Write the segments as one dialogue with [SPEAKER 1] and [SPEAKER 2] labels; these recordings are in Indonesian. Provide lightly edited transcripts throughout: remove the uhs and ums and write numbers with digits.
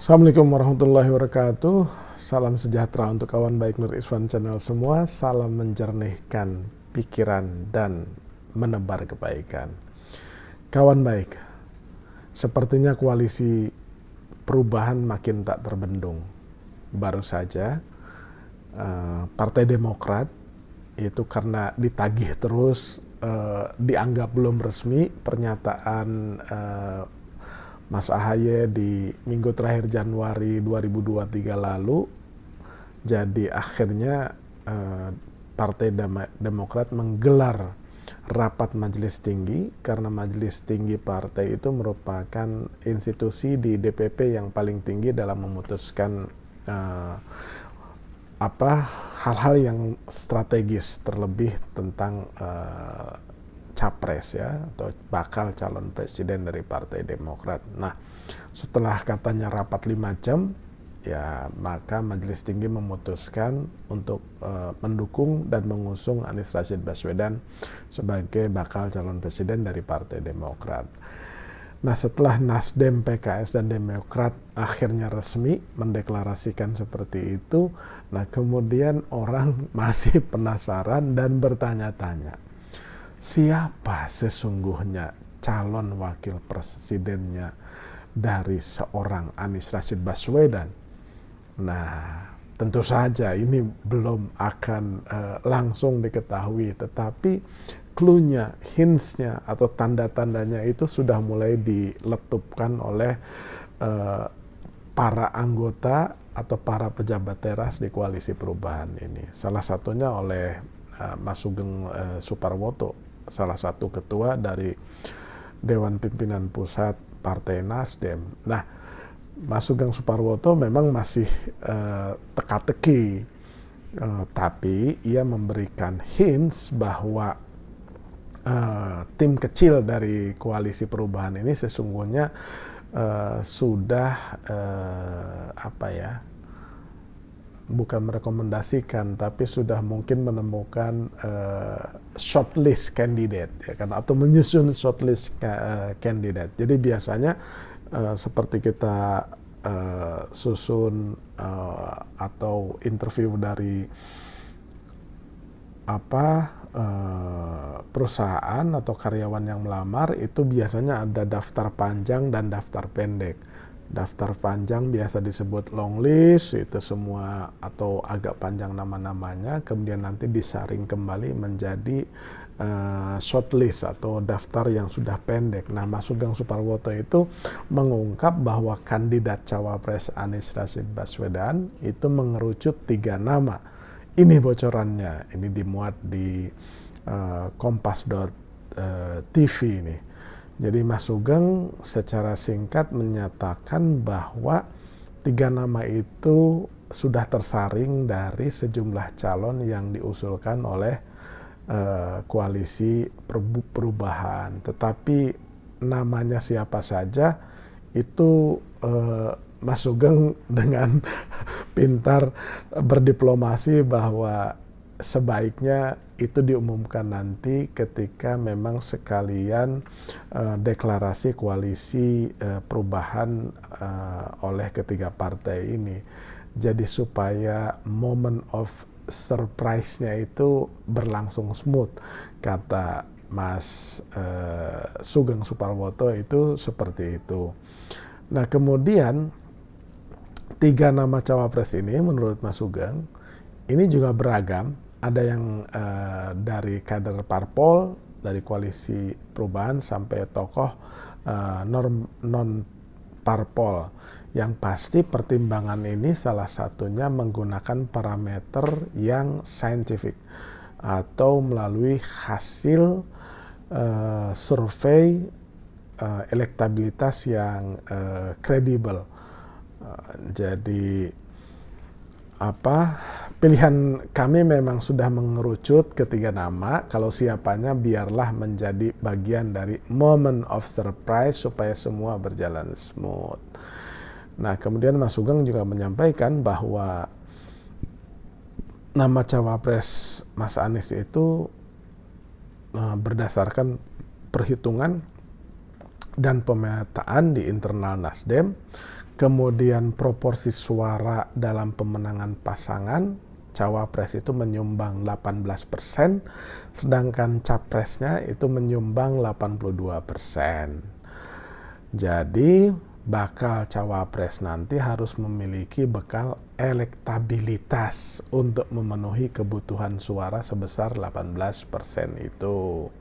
[SPEAKER 1] Assalamualaikum warahmatullahi wabarakatuh. Salam sejahtera untuk kawan baik Nur Iswan Channel semua. Salam menjernihkan pikiran dan menebar kebaikan. Kawan baik, sepertinya koalisi perubahan makin tak terbendung. Baru saja Partai Demokrat itu karena ditagih terus, dianggap belum resmi pernyataan Mas AHY di minggu terakhir Januari 2023 lalu. Jadi akhirnya Partai Demokrat menggelar rapat majelis tinggi, karena majelis tinggi partai itu merupakan institusi di DPP yang paling tinggi dalam memutuskan hal-hal yang strategis, terlebih tentang capres ya, atau bakal calon presiden dari Partai Demokrat. Nah, setelah katanya rapat 5 jam, ya maka Majelis Tinggi memutuskan untuk mendukung dan mengusung Anies Rashid Baswedan sebagai bakal calon presiden dari Partai Demokrat. Nah, setelah Nasdem, PKS, dan Demokrat akhirnya resmi mendeklarasikan seperti itu, nah kemudian orang masih penasaran dan bertanya-tanya, siapa sesungguhnya calon wakil presidennya dari seorang Anies Rashid Baswedan? Nah, tentu saja ini belum akan langsung diketahui, tetapi clue-nya, hints-nya atau tanda-tandanya itu sudah mulai diletupkan oleh para anggota atau para pejabat teras di koalisi perubahan ini. Salah satunya oleh Mas Sugeng Suparwoto, salah satu ketua dari Dewan Pimpinan Pusat Partai Nasdem. Nah, Mas Sugeng Suparwoto memang masih teka-teki, tapi ia memberikan hints bahwa tim kecil dari koalisi perubahan ini sesungguhnya sudah bukan merekomendasikan, tapi sudah mungkin menemukan shortlist candidate, ya kan, atau menyusun shortlist candidate. Jadi biasanya seperti kita susun atau interview dari perusahaan atau karyawan yang melamar, itu biasanya ada daftar panjang dan daftar pendek. Daftar panjang biasa disebut long list, itu semua atau agak panjang nama-namanya, kemudian nanti disaring kembali menjadi short list atau daftar yang sudah pendek. Nah, Mas Sugeng Suparwoto itu mengungkap bahwa kandidat cawapres Anies Rashid Baswedan itu mengerucut 3 nama. Ini bocorannya, ini dimuat di kompas.tv ini. Jadi Mas Sugeng secara singkat menyatakan bahwa 3 nama itu sudah tersaring dari sejumlah calon yang diusulkan oleh koalisi perubahan. Tetapi namanya siapa saja itu Mas Sugeng dengan pintar berdiplomasi bahwa sebaiknya itu diumumkan nanti ketika memang sekalian deklarasi koalisi perubahan oleh ketiga partai ini. Jadi supaya moment of surprise-nya itu berlangsung smooth, kata Mas Sugeng Suparwoto itu seperti itu. Nah, kemudian 3 nama cawapres ini menurut Mas Sugeng ini juga beragam. Ada yang dari kader parpol, dari koalisi perubahan, sampai tokoh non parpol. Yang pasti pertimbangan ini salah satunya menggunakan parameter yang saintifik atau melalui hasil survei elektabilitas yang kredibel. Jadi pilihan kami memang sudah mengerucut ke 3 nama. Kalau siapanya biarlah menjadi bagian dari moment of surprise supaya semua berjalan smooth. Nah, kemudian Mas Sugeng juga menyampaikan bahwa nama cawapres Mas Anies itu berdasarkan perhitungan dan pemetaan di internal Nasdem, kemudian proporsi suara dalam pemenangan pasangan, cawapres itu menyumbang 18%, sedangkan capresnya itu menyumbang 82%. Jadi bakal cawapres nanti harus memiliki bekal elektabilitas untuk memenuhi kebutuhan suara sebesar 18% itu.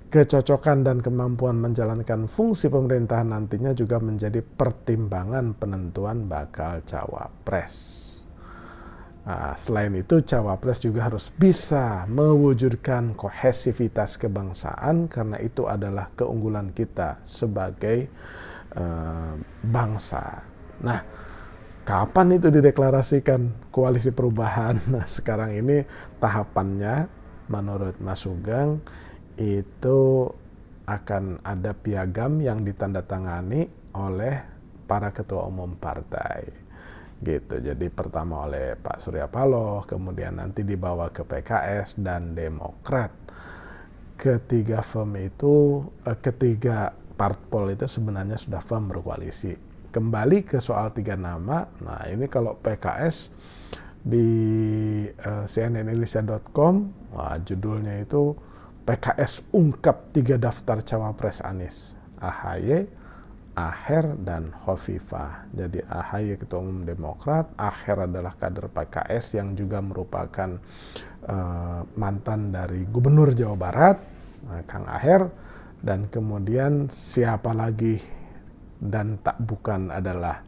[SPEAKER 1] Kecocokan dan kemampuan menjalankan fungsi pemerintahan nantinya juga menjadi pertimbangan penentuan bakal cawapres. Nah, selain itu, cawapres juga harus bisa mewujudkan kohesivitas kebangsaan karena itu adalah keunggulan kita sebagai bangsa. Nah, kapan itu dideklarasikan koalisi perubahan? Nah, sekarang ini tahapannya menurut Mas Sugeng itu akan ada piagam yang ditandatangani oleh para ketua umum partai. Gitu. Jadi pertama oleh Pak Surya Paloh, kemudian nanti dibawa ke PKS dan Demokrat. Ketiga parpol itu sebenarnya sudah firm berkoalisi. Kembali ke soal 3 nama, nah ini kalau PKS di cnnindonesia.com, judulnya itu PKS ungkap 3 daftar cawapres Anies, AHY, Aher, dan Hovifah. Jadi AHY Ketua Umum Demokrat, Aher adalah kader PKS yang juga merupakan mantan dari Gubernur Jawa Barat, Kang Aher, dan kemudian siapa lagi dan tak bukan adalah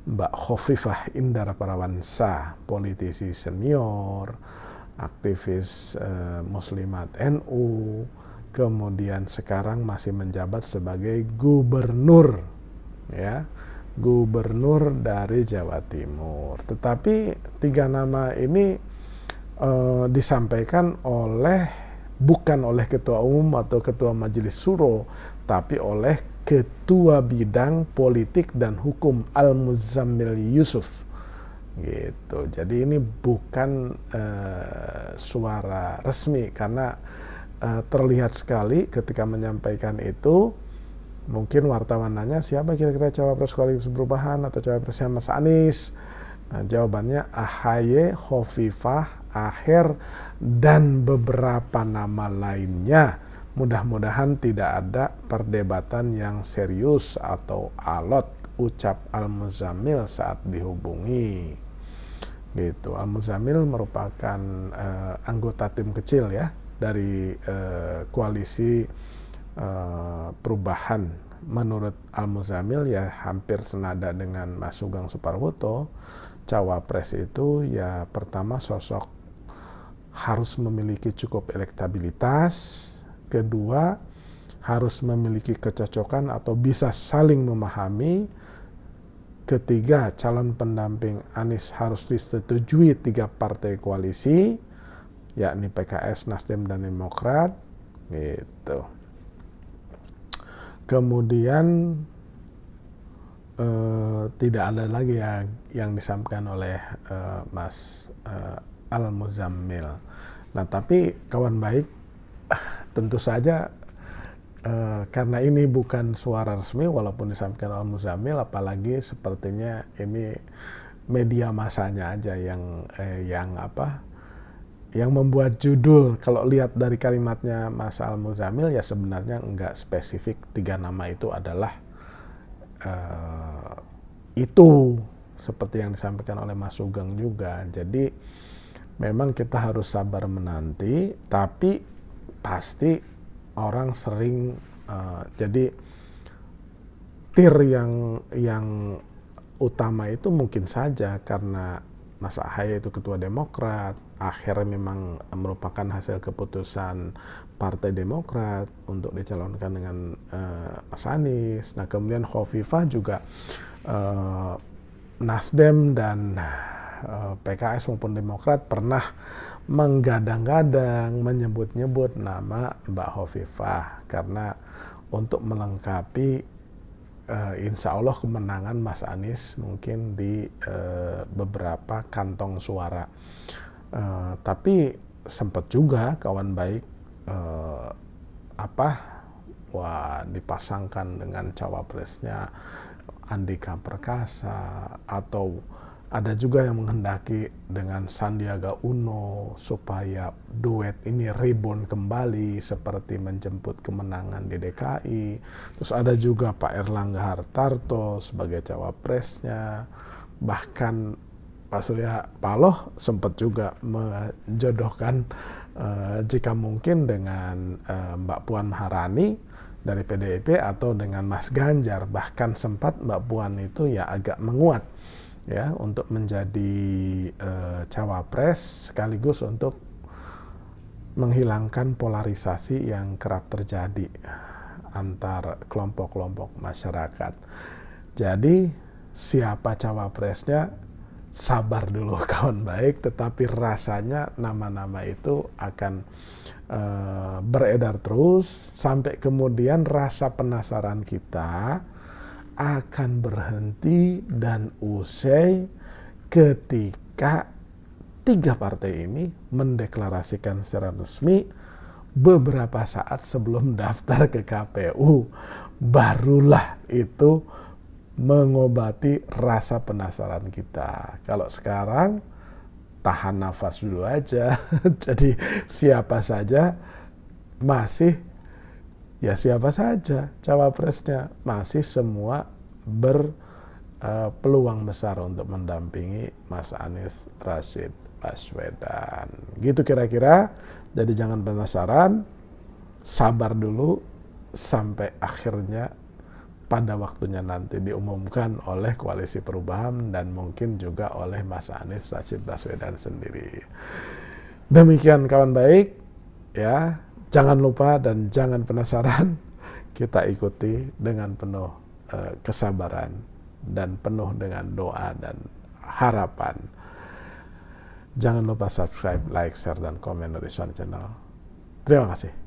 [SPEAKER 1] Mbak Hovifah Indar Parawansa, politisi senior, aktivis Muslimat NU, kemudian sekarang masih menjabat sebagai gubernur, ya, gubernur dari Jawa Timur. Tetapi 3 nama ini disampaikan bukan oleh ketua umum atau ketua majelis suro, tapi oleh ketua bidang politik dan hukum Al-Muzammil Yusuf. Gitu. Jadi ini bukan suara resmi karena terlihat sekali ketika menyampaikan itu, mungkin wartawan nanya siapa kira-kira cawapres koalisi perubahan atau cawapresnya Mas Anies. Nah, jawabannya AHY, Hovifah, Aher, dan beberapa nama lainnya. Mudah-mudahan tidak ada perdebatan yang serius atau alot, ucap Al-Muzammil saat dihubungi. Gitu. Al-Muzammil merupakan anggota tim kecil ya dari koalisi perubahan. Menurut Al-Muzammil ya hampir senada dengan Mas Sugeng Suparwoto, cawapres itu ya pertama sosok harus memiliki cukup elektabilitas, kedua harus memiliki kecocokan atau bisa saling memahami, ketiga calon pendamping Anies harus disetujui 3 partai koalisi, yakni PKS, Nasdem, dan Demokrat, gitu. Kemudian tidak ada lagi yang disampaikan oleh Mas Al-Muzammil. Nah, tapi kawan baik, tentu saja karena ini bukan suara resmi walaupun disampaikan Al-Muzammil, apalagi sepertinya ini media masanya aja yang membuat judul. Kalau lihat dari kalimatnya Mas Al-Muzammil ya sebenarnya enggak spesifik 3 nama itu adalah itu seperti yang disampaikan oleh Mas Sugeng juga. Jadi memang kita harus sabar menanti, tapi pasti orang sering jadi tir yang utama itu mungkin saja karena Mas AHY itu ketua Demokrat, akhirnya memang merupakan hasil keputusan Partai Demokrat untuk dicalonkan dengan Mas Anies. Nah, kemudian Hovifah juga Nasdem dan PKS maupun Demokrat pernah menggadang-gadang, menyebut-nyebut nama Mbak Hovifah karena untuk melengkapi insya Allah kemenangan Mas Anies mungkin di beberapa kantong suara. Tapi sempat juga kawan baik dipasangkan dengan cawapresnya Andika Perkasa, atau ada juga yang menghendaki dengan Sandiaga Uno supaya duet ini rebound kembali seperti menjemput kemenangan di DKI. Terus ada juga Pak Erlangga Hartarto sebagai cawapresnya. Bahkan Pak Surya Paloh sempat juga menjodohkan jika mungkin dengan Mbak Puan Maharani dari PDIP atau dengan Mas Ganjar. Bahkan sempat Mbak Puan itu ya agak menguat ya untuk menjadi cawapres sekaligus untuk menghilangkan polarisasi yang kerap terjadi antar kelompok-kelompok masyarakat. Jadi siapa cawapresnya sabar dulu kawan baik, tetapi rasanya nama-nama itu akan beredar terus sampai kemudian rasa penasaran kita akan berhenti dan usai ketika 3 partai ini mendeklarasikan secara resmi beberapa saat sebelum daftar ke KPU. Barulah itu mengobati rasa penasaran kita. Kalau sekarang tahan nafas dulu aja. Jadi siapa saja masih, ya siapa saja cawapresnya, masih semua berpeluang besar untuk mendampingi Mas Anies Rashid Baswedan. Gitu kira-kira. Jadi jangan penasaran, sabar dulu sampai akhirnya pada waktunya nanti diumumkan oleh Koalisi Perubahan dan mungkin juga oleh Mas Anies Rashid Baswedan sendiri. Demikian kawan baik, ya. Jangan lupa dan jangan penasaran, kita ikuti dengan penuh kesabaran dan penuh dengan doa dan harapan. Jangan lupa subscribe, like, share, dan komen dari Swan Channel. Terima kasih.